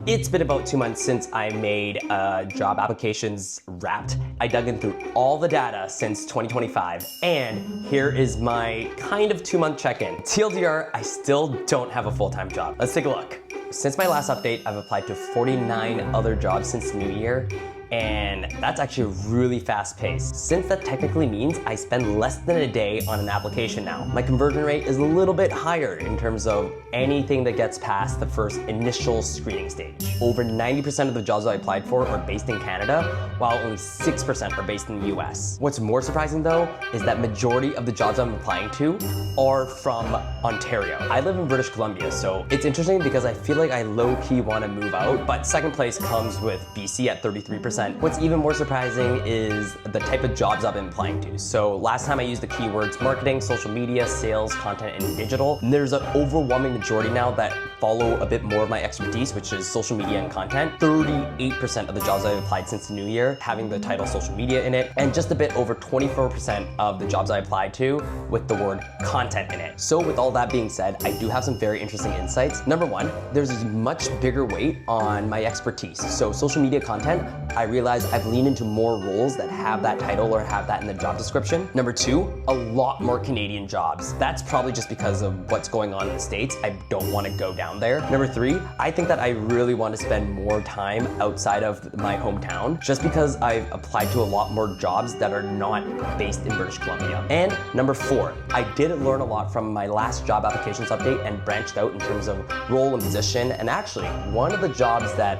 It's been about 2 months since I made job applications wrapped. I dug in through all the data since 2025, and here is my kind of 2-month check-in. TLDR, I still don't have a full-time job. Let's take a look. Since my last update, I've applied to 49 other jobs since New Year, and that's actually really fast paced. Since that technically means I spend less than a day on an application now. My conversion rate is a little bit higher in terms of anything that gets past the first initial screening stage. Over 90% of the jobs I applied for are based in Canada, while only 6% are based in the US. What's more surprising though, is that majority of the jobs I'm applying to are from Ontario. I live in British Columbia, so it's interesting because I feel like I low-key want to move out, but second place comes with BC at 33%. What's even more surprising is the type of jobs I've been applying to. So last time I used the keywords marketing, social media, sales, content, and digital. And there's an overwhelming majority now that follow a bit more of my expertise, which is social media and content. 38% of the jobs I've applied since the new year having the title social media in it, and just a bit over 24% of the jobs I applied to with the word content in it. So with all that being said, I do have some very interesting insights. Number one, there's a much bigger weight on my expertise. So social media content, I realize I've leaned into more roles that have that title or have that in the job description. Number two, a lot more Canadian jobs. That's probably just because of what's going on in the States. I don't want to go down there. Number three, I think that I really want to spend more time outside of my hometown just because I've applied to a lot more jobs that are not based in British Columbia. And number four, I did learn a lot from my last job applications update and branched out in terms of role and position. And actually, one of the jobs that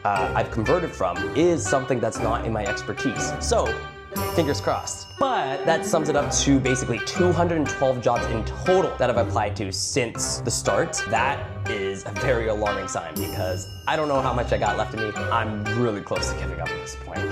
I've converted from is something that's not in my expertise. So, fingers crossed. But that sums it up to basically 212 jobs in total that I've applied to since the start. That is a very alarming sign because I don't know how much I got left in me. I'm really close to giving up at this point.